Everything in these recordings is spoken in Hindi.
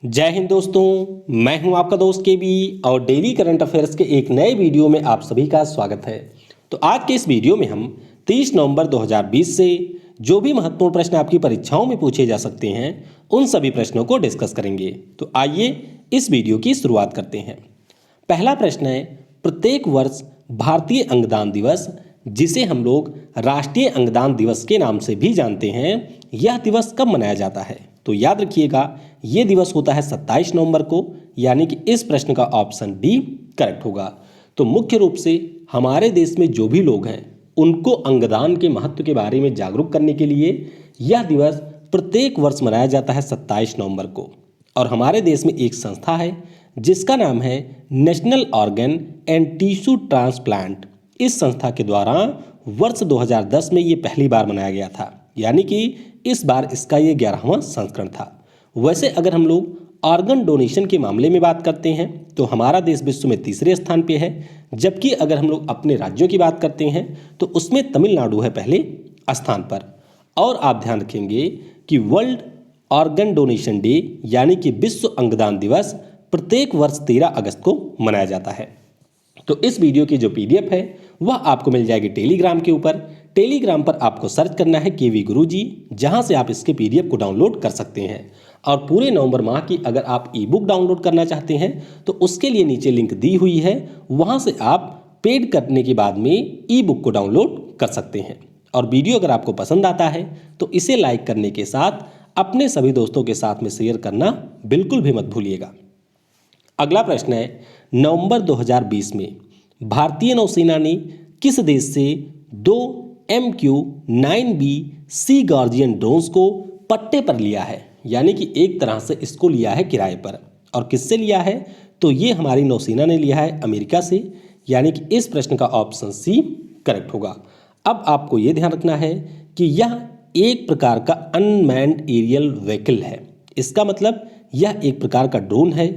जय हिंद दोस्तों, मैं हूं आपका दोस्त केबी और डेली करंट अफेयर्स के एक नए वीडियो में आप सभी का स्वागत है। तो आज के इस वीडियो में हम 30 नवंबर 2020 से जो भी महत्वपूर्ण प्रश्न आपकी परीक्षाओं में पूछे जा सकते हैं उन सभी प्रश्नों को डिस्कस करेंगे। तो आइए इस वीडियो की शुरुआत करते हैं। पहला प्रश्न है, प्रत्येक वर्ष भारतीय अंगदान दिवस, जिसे हम लोग राष्ट्रीय अंगदान दिवस के नाम से भी जानते हैं, यह दिवस कब मनाया जाता है? तो याद रखिएगा, ये दिवस होता है 27 नवंबर को, यानी कि इस प्रश्न का ऑप्शन डी करेक्ट होगा। तो मुख्य रूप से हमारे देश में जो भी लोग हैं उनको अंगदान के महत्व के बारे में जागरूक करने के लिए यह दिवस प्रत्येक वर्ष मनाया जाता है 27 नवंबर को। और हमारे देश में एक संस्था है जिसका नाम है national organ and tissue transplant. इस संस्था के द्वारा वर्ष 2010 में ये पहली बार मनाया गया था, यानी कि इस बार इसका ये 11वां संस्करण था। वैसे अगर हम लोग ऑर्गन डोनेशन के मामले में बात करते हैं तो हमारा देश विश्व में तीसरे स्थान पे है, जबकि अगर हम लोग अपने राज्यों की बात करते हैं तो उसमें तमिलनाडु है पहले स्थान पर। और आप ध्यान रखेंगे कि वर्ल्ड ऑर्गन डोनेशन डे यानी कि विश्व अंगदान दिवस प्रत्येक वर्ष 13 अगस्त को मनाया जाता है। तो इस वीडियो की जो पीडीएफ है वह आपको मिल जाएगी टेलीग्राम के ऊपर। टेलीग्राम पर आपको सर्च करना है केवी गुरुजी, जहां से आप इसके पीडीएफ को डाउनलोड कर सकते हैं। और पूरे नवंबर माह की अगर आप ई बुक डाउनलोड करना चाहते हैं तो उसके लिए नीचे लिंक दी हुई है, वहां से आप पेड करने के बाद में ई बुक को डाउनलोड कर सकते हैं। और वीडियो अगर आपको पसंद आता है तो इसे लाइक करने के साथ अपने सभी दोस्तों के साथ में शेयर करना बिल्कुल भी मत भूलिएगा। अगला प्रश्न है, नवंबर 2020 में भारतीय नौसेना ने किस देश से 2 MQ-9B सी गार्जियन ड्रोन्स को पट्टे पर लिया है? यानी कि एक तरह से इसको लिया है किराए पर। और किससे लिया है? तो ये हमारी नौसेना ने लिया है अमेरिका से, यानी कि इस प्रश्न का ऑप्शन सी करेक्ट होगा। अब आपको ये ध्यान रखना है कि यह एक प्रकार का अनमैन्ड एरियल व्हीकल है। इसका मतलब यह एक प्रकार का ड्रोन है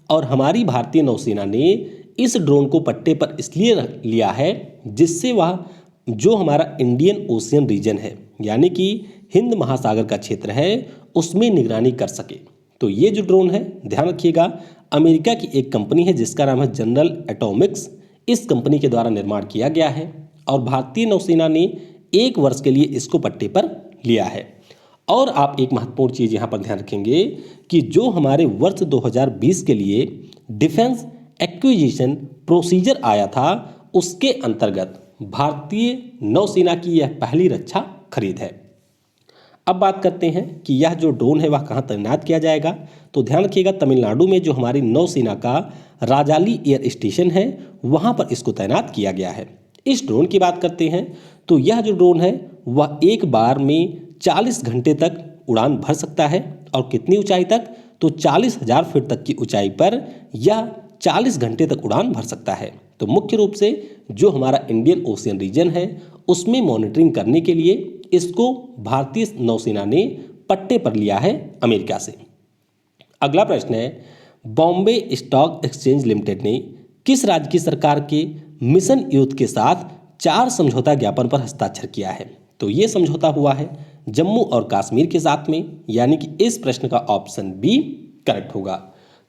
और हमारी भारतीय नौसेना ने इस ड्रोन को पट्टे पर इसलिए लिया है जिससे वह जो हमारा इंडियन ओशियन रीजन है, यानी कि हिंद महासागर का क्षेत्र है, उसमें निगरानी कर सके। तो ये जो ड्रोन है, ध्यान रखिएगा, अमेरिका की एक कंपनी है जिसका नाम है जनरल एटॉमिक्स। इस कंपनी के द्वारा निर्माण किया गया है और भारतीय नौसेना ने 1 वर्ष के लिए इसको पट्टे पर लिया है। और आप एक महत्वपूर्ण चीज़ यहाँ पर ध्यान रखेंगे कि जो हमारे वर्ष 2020 के लिए डिफेंस एक्विजिशन प्रोसीजर आया था, उसके अंतर्गत भारतीय नौसेना की यह पहली रक्षा खरीद है। अब बात करते हैं कि यह जो ड्रोन है वह कहाँ तैनात किया जाएगा। तो ध्यान रखिएगा, तमिलनाडु में जो हमारी नौसेना का राजाली एयर स्टेशन है वहाँ पर इसको तैनात किया गया है। इस ड्रोन की बात करते हैं तो यह जो ड्रोन है वह एक बार में 40 घंटे तक उड़ान भर सकता है। और कितनी ऊंचाई तक? तो 40,000 फीट तक की ऊंचाई पर यह 40 घंटे तक उड़ान भर सकता है। तो मुख्य रूप से जो हमारा इंडियन ओशियन रीजन है उसमें मॉनिटरिंग करने के लिए इसको भारतीय नौसेना ने पट्टे पर लिया है अमेरिका से। अगला प्रश्न है, बॉम्बे स्टॉक एक्सचेंज लिमिटेड ने किस राज्य की सरकार के मिशन यूथ के साथ 4 समझौता ज्ञापन पर हस्ताक्षर किया है? तो ये समझौता हुआ है जम्मू और कश्मीर के साथ में, यानी कि इस प्रश्न का ऑप्शन बी करेक्ट होगा।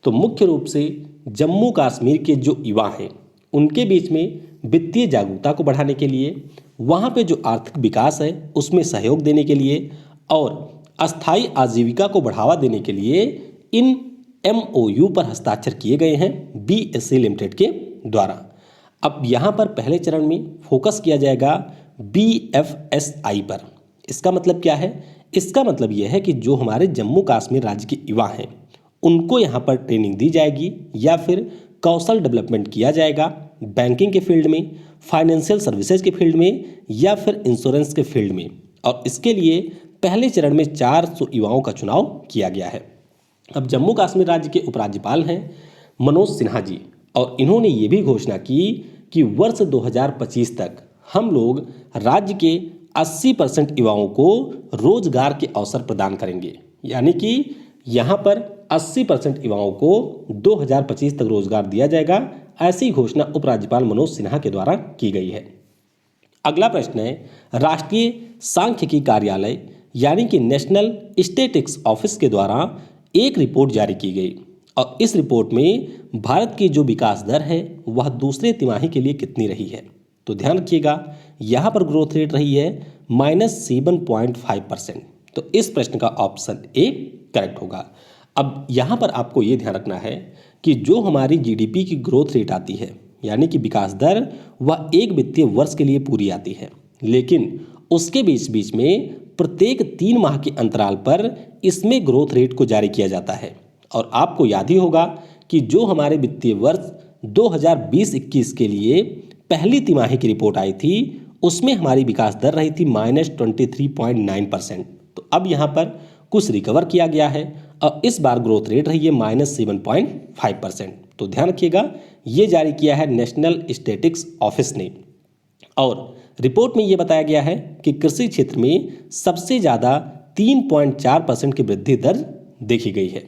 तो मुख्य रूप से जम्मू कश्मीर के जो युवा हैं उनके बीच में वित्तीय जागरूकता को बढ़ाने के लिए, वहाँ पे जो आर्थिक विकास है उसमें सहयोग देने के लिए और अस्थायी आजीविका को बढ़ावा देने के लिए इन MOU पर हस्ताक्षर किए गए हैं BSE लिमिटेड के द्वारा। अब यहाँ पर पहले चरण में फोकस किया जाएगा BFSI पर। इसका मतलब क्या है? इसका मतलब यह है कि जो हमारे जम्मू कश्मीर राज्य के युवा हैं उनको यहाँ पर ट्रेनिंग दी जाएगी या फिर कौशल डेवलपमेंट किया जाएगा बैंकिंग के फील्ड में, फाइनेंशियल सर्विसेज के फील्ड में या फिर इंश्योरेंस के फील्ड में। और इसके लिए पहले चरण में 400 युवाओं का चुनाव किया गया है। अब जम्मू कश्मीर राज्य के उपराज्यपाल हैं मनोज सिन्हा जी, और इन्होंने ये भी घोषणा की कि वर्ष 2025 तक हम लोग राज्य के 80% युवाओं को रोजगार के अवसर प्रदान करेंगे। यानी कि यहाँ पर 80% युवाओं को 2025 तक रोजगार दिया जाएगा। ऐसी घोषणा उपराज्यपाल मनोज सिन्हा के द्वारा की गई है। अगला प्रश्न है, राष्ट्रीय सांख्यिकी कार्यालय यानी कि नेशनल स्टैटिस्टिक्स ऑफिस के द्वारा एक रिपोर्ट जारी की गई और इस रिपोर्ट में भारत की जो विकास दर है वह दूसरे तिमाही के लिए कितनी रही है। तो ध्यान रखिएगा, यहाँ पर ग्रोथ रेट रही है -7.5%। तो इस प्रश्न का ऑप्शन ए करेक्ट होगा। अब यहाँ पर आपको ये ध्यान रखना है कि जो हमारी जीडीपी की ग्रोथ रेट आती है यानी कि विकास दर, वह एक वित्तीय वर्ष के लिए पूरी आती है, लेकिन उसके बीच बीच में प्रत्येक 3 माह के अंतराल पर इसमें ग्रोथ रेट को जारी किया जाता है। और आपको याद ही होगा कि जो हमारे वित्तीय वर्ष 2020-21 के लिए पहली तिमाही की रिपोर्ट आई थी उसमें हमारी विकास दर रही थी -23.9%। तो अब यहाँ पर कुछ रिकवर किया गया है और इस बार ग्रोथ रेट रही है -7.5%। तो ध्यान रखिएगा, ये जारी किया है नेशनल स्टैटिस्टिक्स ऑफिस ने और रिपोर्ट में ये बताया गया है कि कृषि क्षेत्र में सबसे ज़्यादा 3.4% की वृद्धि दर देखी गई है।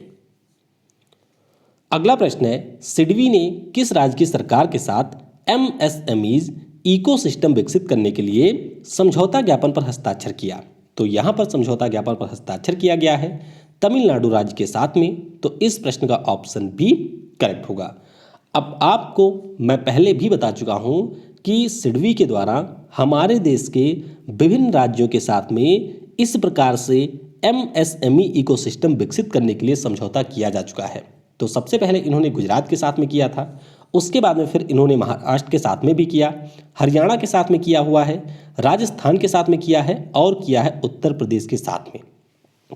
अगला प्रश्न है, सिडबी ने किस राज्य की सरकार के साथ MSMEs इकोसिस्टम विकसित करने के लिए समझौता ज्ञापन पर हस्ताक्षर किया। तो यहाँ पर समझौता ज्ञापन पर हस्ताक्षर किया गया है तमिलनाडु राज्य के साथ में। तो इस प्रश्न का ऑप्शन बी करेक्ट होगा। अब आपको मैं पहले भी बता चुका हूँ कि सिडबी के द्वारा हमारे देश के विभिन्न राज्यों के साथ में इस प्रकार से MSME इकोसिस्टम विकसित करने के लिए समझौता किया जा चुका है। तो सबसे पहले इन्होंने गुजरात के साथ में किया था, उसके बाद में फिर इन्होंने महाराष्ट्र के साथ में भी किया, हरियाणा के साथ में किया हुआ है, राजस्थान के साथ में किया है और किया है उत्तर प्रदेश के साथ में।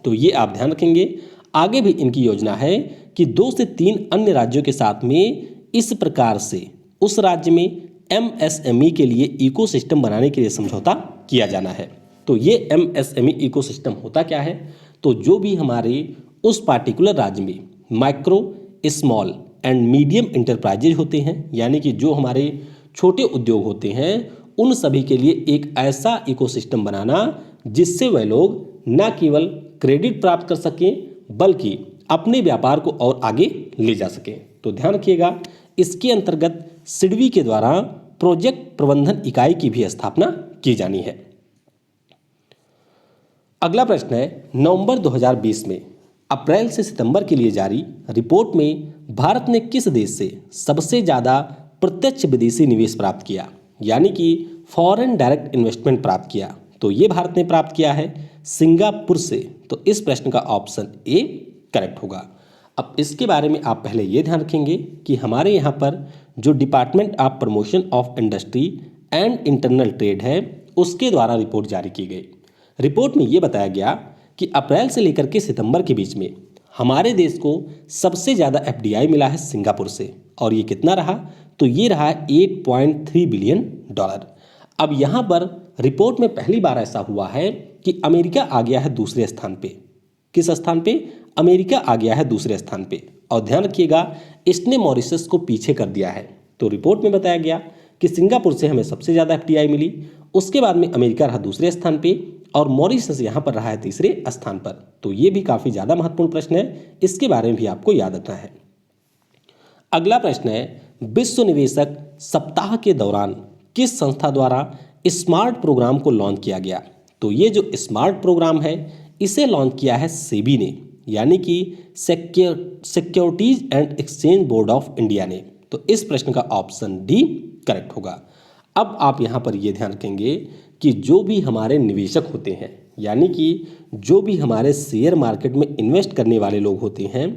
तो ये आप ध्यान रखेंगे, आगे भी इनकी योजना है कि 2 से 3 अन्य राज्यों के साथ में इस प्रकार से उस राज्य में MSME के लिए इकोसिस्टम बनाने के लिए समझौता किया जाना है। तो ये MSME इकोसिस्टम होता क्या है? तो जो भी हमारे उस पार्टिकुलर राज्य में micro, small and medium enterprises होते हैं, यानी कि जो हमारे छोटे उद्योग होते हैं, उन सभी के लिए एक ऐसा इकोसिस्टम बनाना जिससे वह लोग न केवल क्रेडिट प्राप्त कर सकें बल्कि अपने व्यापार को और आगे ले जा सकें। तो ध्यान रखिएगा, इसके अंतर्गत सिडबी के द्वारा प्रोजेक्ट प्रबंधन इकाई की भी स्थापना की जानी है। अगला प्रश्न है, नवंबर 2020 में अप्रैल से सितंबर के लिए जारी रिपोर्ट में भारत ने किस देश से सबसे ज़्यादा प्रत्यक्ष विदेशी निवेश प्राप्त किया, यानी कि फॉरेन डायरेक्ट इन्वेस्टमेंट प्राप्त किया? तो ये भारत ने प्राप्त किया है सिंगापुर से। तो इस प्रश्न का ऑप्शन ए करेक्ट होगा। अब इसके बारे में आप पहले ये ध्यान रखेंगे कि हमारे यहाँ पर जो department of promotion of industry and internal trade है उसके द्वारा रिपोर्ट जारी की गई। रिपोर्ट में ये बताया गया कि अप्रैल से लेकर के सितंबर के बीच में हमारे देश को सबसे ज़्यादा FDI मिला है सिंगापुर से, और ये कितना रहा? तो ये रहा 8.3 बिलियन डॉलर। अब यहाँ पर रिपोर्ट में पहली बार ऐसा हुआ है कि अमेरिका आ गया है दूसरे स्थान पे। किस स्थान पे? अमेरिका आ गया है दूसरे स्थान पे। और ध्यान रखिएगा, इसने मॉरिशस को पीछे कर दिया है। तो रिपोर्ट में बताया गया कि सिंगापुर से हमें सबसे ज़्यादा FDI मिली, उसके बाद में अमेरिका रहा दूसरे स्थान पे और मॉरिशस यहाँ पर रहा है तीसरे स्थान पर। तो ये भी काफ़ी ज़्यादा महत्वपूर्ण प्रश्न है, इसके बारे में भी आपको याद रखना है। अगला प्रश्न है, विश्व निवेशक सप्ताह के दौरान किस संस्था द्वारा स्मार्ट प्रोग्राम को लॉन्च किया गया? तो ये जो स्मार्ट प्रोग्राम है इसे लॉन्च किया है सेबी ने, यानी कि securities and exchange board of India ने। तो इस प्रश्न का ऑप्शन डी करेक्ट होगा। अब आप यहाँ पर ये ध्यान रखेंगे कि जो भी हमारे निवेशक होते हैं, यानी कि जो भी हमारे शेयर मार्केट में इन्वेस्ट करने वाले लोग होते हैं,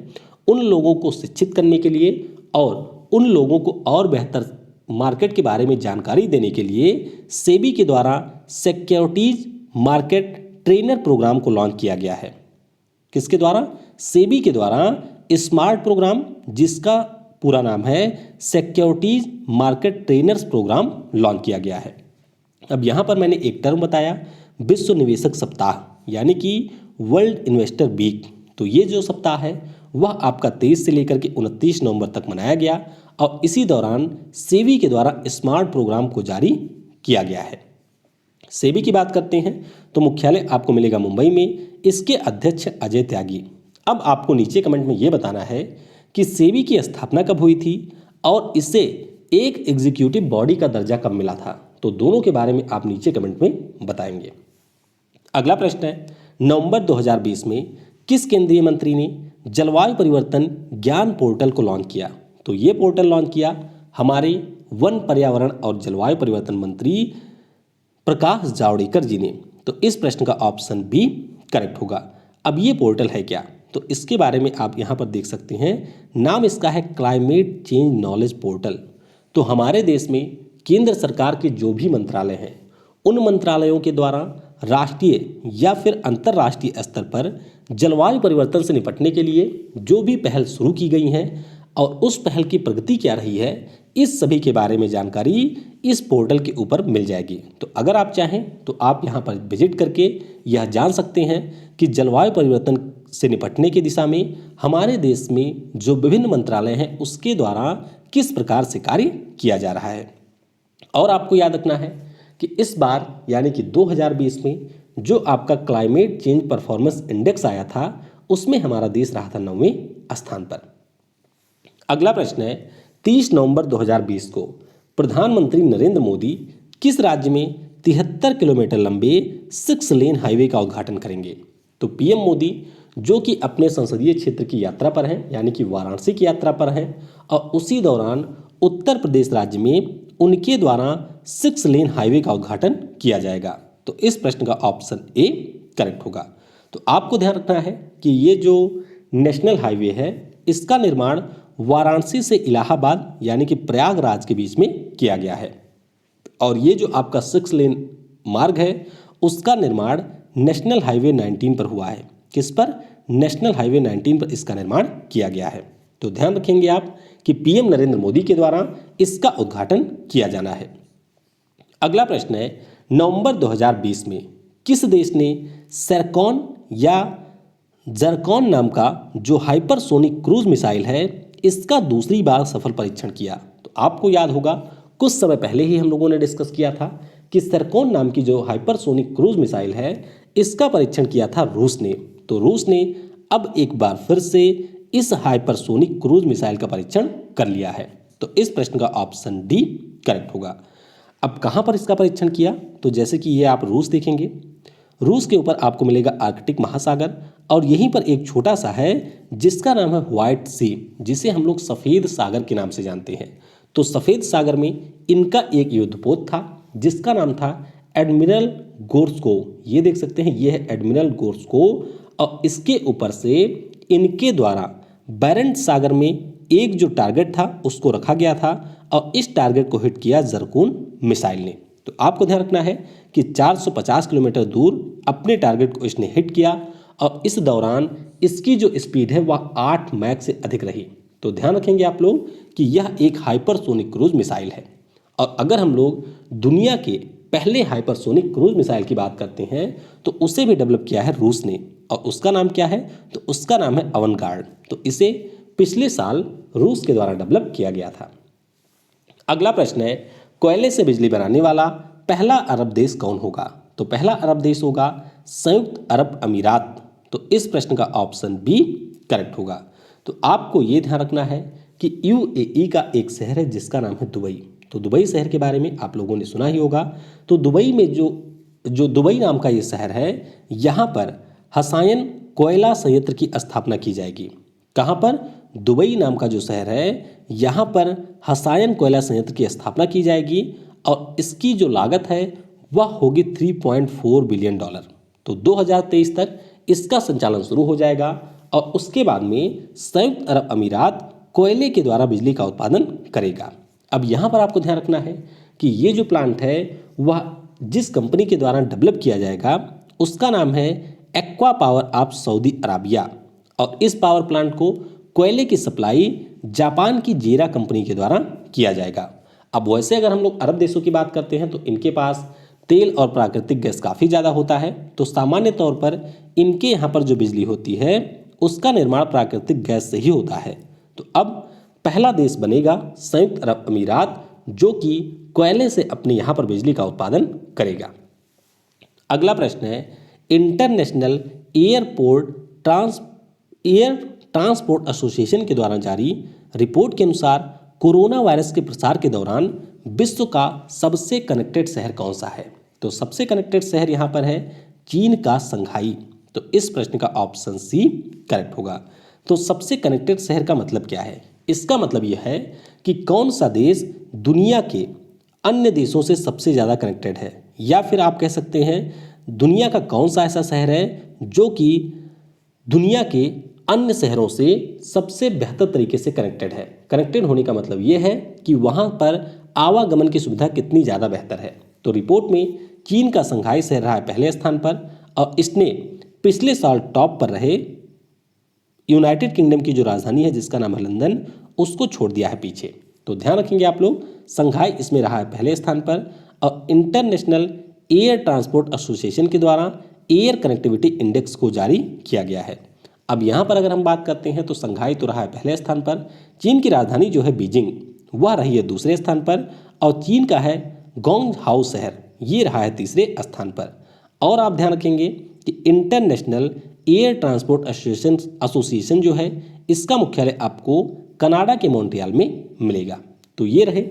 उन लोगों को शिक्षित करने के लिए और उन लोगों को और बेहतर मार्केट के बारे में जानकारी देने के लिए सेबी के द्वारा सिक्योरिटीज मार्केट ट्रेनर प्रोग्राम को लॉन्च किया गया है। किसके द्वारा? सेबी के द्वारा स्मार्ट प्रोग्राम, जिसका पूरा नाम है securities market trainers program, launch किया गया है। अब यहाँ पर मैंने एक टर्म बताया, विश्व निवेशक सप्ताह, यानी कि वर्ल्ड इन्वेस्टर वीक। तो ये जो सप्ताह है वह आपका 23 से लेकर के 29 नवंबर तक मनाया गया और इसी दौरान सेबी के द्वारा स्मार्ट प्रोग्राम को जारी किया गया है। सेबी की बात करते हैं तो मुख्यालय आपको मिलेगा मुंबई में, इसके अध्यक्ष अजय त्यागी। अब आपको नीचे कमेंट में ये बताना है कि सेबी की स्थापना कब हुई थी और इसे एक एग्जीक्यूटिव बॉडी का दर्जा कब मिला था। तो दोनों के बारे में आप नीचे कमेंट में बताएंगे। अगला प्रश्न है, नवंबर 2020 में किस केंद्रीय मंत्री ने जलवायु परिवर्तन ज्ञान पोर्टल को लॉन्च किया? तो ये पोर्टल लॉन्च किया हमारे वन, पर्यावरण और जलवायु परिवर्तन मंत्री प्रकाश जावड़ेकर जी ने। तो इस प्रश्न का ऑप्शन बी करेक्ट होगा। अब ये पोर्टल है क्या? तो इसके बारे में आप यहाँ पर देख सकते हैं, नाम इसका है क्लाइमेट चेंज नॉलेज पोर्टल। तो हमारे देश में केंद्र सरकार के जो भी मंत्रालय हैं, उन मंत्रालयों के द्वारा राष्ट्रीय या फिर अंतर्राष्ट्रीय स्तर पर जलवायु परिवर्तन से निपटने के लिए जो भी पहल शुरू की गई हैं और उस पहल की प्रगति क्या रही है, इस सभी के बारे में जानकारी इस पोर्टल के ऊपर मिल जाएगी। तो अगर आप चाहें तो आप यहाँ पर विजिट करके यह जान सकते हैं कि जलवायु परिवर्तन से निपटने की दिशा में हमारे देश में जो विभिन्न मंत्रालय हैं उसके द्वारा किस प्रकार से कार्य किया जा रहा है। और आपको याद रखना है कि इस बार यानी कि 2020 में जो आपका क्लाइमेट चेंज परफॉर्मेंस इंडेक्स आया था, उसमें हमारा देश रहा था 9वें स्थान पर। अगला प्रश्न है, 30 नवंबर 2020 को प्रधानमंत्री नरेंद्र मोदी किस राज्य में 73 किलोमीटर लंबे 6 लेन हाईवे का उद्घाटन करेंगे? तो पीएम मोदी जो कि अपने संसदीय क्षेत्र की यात्रा पर हैं, यानी कि वाराणसी की यात्रा पर हैं, और उसी दौरान उत्तर प्रदेश राज्य में उनके द्वारा 6 लेन हाईवे का उद्घाटन किया जाएगा। तो इस प्रश्न का ऑप्शन ए करेक्ट होगा। तो आपको ध्यान रखना है कि ये जो नेशनल हाईवे है, इसका निर्माण वाराणसी से इलाहाबाद यानी कि प्रयागराज के बीच में किया गया है। और ये जो आपका 6 लेन मार्ग है, उसका निर्माण नेशनल हाईवे 19 पर हुआ है। किस पर? नेशनल हाईवे 19 पर इसका निर्माण किया गया है। तो ध्यान रखेंगे आप कि पीएम नरेंद्र मोदी के द्वारा इसका उद्घाटन किया जाना है। अगला प्रश्न है, नवंबर 2020 में किस देश ने सेरकॉन या जरकॉन नाम का जो हाइपरसोनिक क्रूज मिसाइल है, इसका दूसरी बार सफल परीक्षण किया? तो आपको याद होगा कुछ समय पहले ही हम लोगों ने डिस्कस किया था कि सेरकॉन नाम की जो हाइपरसोनिक क्रूज मिसाइल है, इसका परीक्षण किया था रूस ने। तो रूस ने अब एक बार फिर से इस हाइपरसोनिक क्रूज मिसाइल का परीक्षण कर लिया है। तो इस प्रश्न का ऑप्शन डी करेक्ट होगा। अब कहाँ पर इसका परीक्षण किया? तो जैसे कि ये आप रूस देखेंगे, रूस के ऊपर आपको मिलेगा आर्कटिक महासागर, और यहीं पर एक छोटा सा है जिसका नाम है व्हाइट सी, जिसे हम लोग सफ़ेद सागर के नाम से जानते हैं। तो सफ़ेद सागर में इनका एक युद्धपोत था जिसका नाम था एडमिरल गोर्स्को। ये देख सकते हैं, ये है एडमिरल गोर्स्को, और इसके ऊपर से इनके द्वारा बैरेंट सागर में एक जो टारगेट था उसको रखा गया था, और इस टारगेट को हिट किया जरकून मिसाइल ने। तो आपको ध्यान रखना है कि 450 किलोमीटर दूर अपने टारगेट को इसने हिट किया, और इस दौरान इसकी जो स्पीड है वह 8 मैक से अधिक रही। तो ध्यान रखेंगे आप लोग कि यह एक हाइपरसोनिक क्रूज मिसाइल है। और अगर हम लोग दुनिया के पहले हाइपरसोनिक क्रूज मिसाइल की बात करते हैं तो उसे भी डेवलप किया है रूस ने, और उसका नाम क्या है? तो उसका नाम है अवनगार्ड। तो इसे पिछले साल रूस के द्वारा डेवलप किया गया था। अगला प्रश्न है, कोयले से बिजली बनाने वाला पहला अरब देश कौन होगा? तो पहला अरब देश होगा संयुक्त अरब अमीरात। तो इस प्रश्न का ऑप्शन बी करेक्ट होगा। तो आपको ये ध्यान रखना है कि यूएई का एक शहर है जिसका नाम है दुबई। तो दुबई शहर के बारे में आप लोगों ने सुना ही होगा। तो दुबई में जो दुबई नाम का ये शहर है, यहाँ पर हसायन कोयला संयंत्र की स्थापना की जाएगी। कहाँ पर? दुबई नाम का जो शहर है, यहाँ पर हसायन कोयला संयंत्र की स्थापना की जाएगी, और इसकी जो लागत है वह होगी $3.4 बिलियन। तो 2023 तक इसका संचालन शुरू हो जाएगा, और उसके बाद में संयुक्त अरब अमीरात कोयले के द्वारा बिजली का उत्पादन करेगा। अब यहाँ पर आपको ध्यान रखना है कि ये जो प्लांट है वह जिस कंपनी के द्वारा डेवलप किया जाएगा उसका नाम है aqua power of Saudi Arabia, और इस पावर प्लांट को कोयले की सप्लाई जापान की जेरा कंपनी के द्वारा किया जाएगा। अब वैसे अगर हम लोग अरब देशों की बात करते हैं तो इनके पास तेल और प्राकृतिक गैस काफ़ी ज़्यादा होता है। तो सामान्य तौर पर इनके यहाँ पर जो बिजली होती है उसका निर्माण प्राकृतिक गैस से ही होता है। तो अब पहला देश बनेगा संयुक्त अरब अमीरात, जो कि कोयले से अपने यहाँ पर बिजली का उत्पादन करेगा। अगला प्रश्न है, इंटरनेशनल एयर ट्रांसपोर्ट एसोसिएशन के द्वारा जारी रिपोर्ट के अनुसार कोरोना वायरस के प्रसार के दौरान विश्व का सबसे कनेक्टेड शहर कौन सा है? तो सबसे कनेक्टेड शहर यहाँ पर है चीन का संघाई। तो इस प्रश्न का ऑप्शन सी करेक्ट होगा। तो सबसे कनेक्टेड शहर का मतलब क्या है? इसका मतलब यह है कि कौन सा देश दुनिया के अन्य देशों से सबसे ज़्यादा कनेक्टेड है, या फिर आप कह सकते हैं दुनिया का कौन सा ऐसा शहर है जो कि दुनिया के अन्य शहरों से सबसे बेहतर तरीके से कनेक्टेड है। कनेक्टेड होने का मतलब ये है कि वहाँ पर आवागमन की सुविधा कितनी ज़्यादा बेहतर है। तो रिपोर्ट में चीन का शंघाई शहर रहा है पहले स्थान पर, और इसने पिछले साल टॉप पर रहे यूनाइटेड किंगडम की जो राजधानी है जिसका नाम है लंदन, उसको छोड़ दिया है पीछे। तो ध्यान रखेंगे आप लोग, शंघाई इसमें रहा है पहले स्थान पर, और इंटरनेशनल एयर ट्रांसपोर्ट एसोसिएशन के द्वारा एयर कनेक्टिविटी इंडेक्स को जारी किया गया है। अब यहाँ पर अगर हम बात करते हैं तो शंघाई तो रहा है पहले स्थान पर, चीन की राजधानी जो है बीजिंग वह रही है दूसरे स्थान पर, और चीन का है ग्वांगझाओ शहर ये रहा है तीसरे स्थान पर। और आप ध्यान रखेंगे कि इंटरनेशनल एयर ट्रांसपोर्ट एसोसिएशन जो है इसका मुख्यालय आपको कनाडा के मॉन्ट्रियल में मिलेगा। तो ये रहे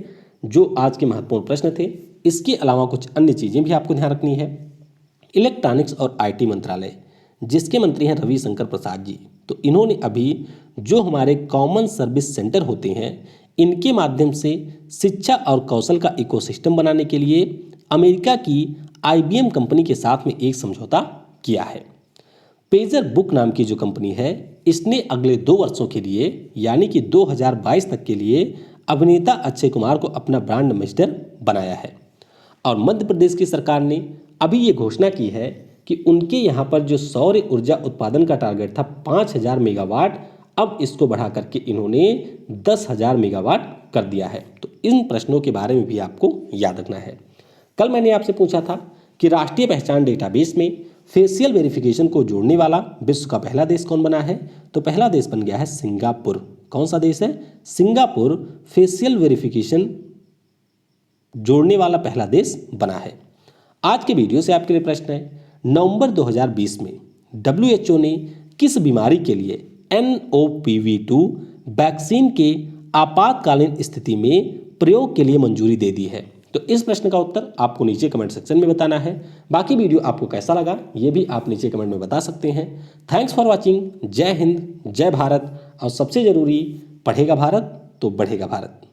जो आज के महत्वपूर्ण प्रश्न थे। इसके अलावा कुछ अन्य चीज़ें भी आपको ध्यान रखनी है। इलेक्ट्रॉनिक्स और आईटी मंत्रालय जिसके मंत्री हैं रविशंकर प्रसाद जी, तो इन्होंने अभी जो हमारे कॉमन सर्विस सेंटर होते हैं इनके माध्यम से शिक्षा और कौशल का इकोसिस्टम बनाने के लिए अमेरिका की IBM कंपनी के साथ में एक समझौता किया है। पेजर बुक नाम की जो कंपनी है इसने अगले 2 वर्षों के लिए यानी कि 2022 तक के लिए अभिनेता अक्षय कुमार को अपना ब्रांड एम्बेसडर बनाया है। और मध्य प्रदेश की सरकार ने अभी ये घोषणा की है कि उनके यहाँ पर जो सौर ऊर्जा उत्पादन का टारगेट था 5000 मेगावाट, अब इसको बढ़ा करके इन्होंने 10,000 मेगावाट कर दिया है। तो इन प्रश्नों के बारे में भी आपको याद रखना है। कल मैंने आपसे पूछा था कि राष्ट्रीय पहचान डेटाबेस में फेशियल वेरिफिकेशन को जोड़ने वाला विश्व का पहला देश कौन बना है? तो पहला देश बन गया है सिंगापुर। कौन सा देश है? सिंगापुर फेशियल वेरिफिकेशन जोड़ने वाला पहला देश बना है। आज के वीडियो से आपके लिए प्रश्न है, नवंबर 2020 में WHO ने किस बीमारी के लिए NOPV2 वैक्सीन के आपातकालीन स्थिति में प्रयोग के लिए मंजूरी दे दी है? तो इस प्रश्न का उत्तर आपको नीचे कमेंट सेक्शन में बताना है। बाकी वीडियो आपको कैसा लगा ये भी आप नीचे कमेंट में बता सकते हैं। Thanks for watching. जय हिंद, जय भारत, और सबसे जरूरी, पढ़ेगा भारत तो बढ़ेगा भारत।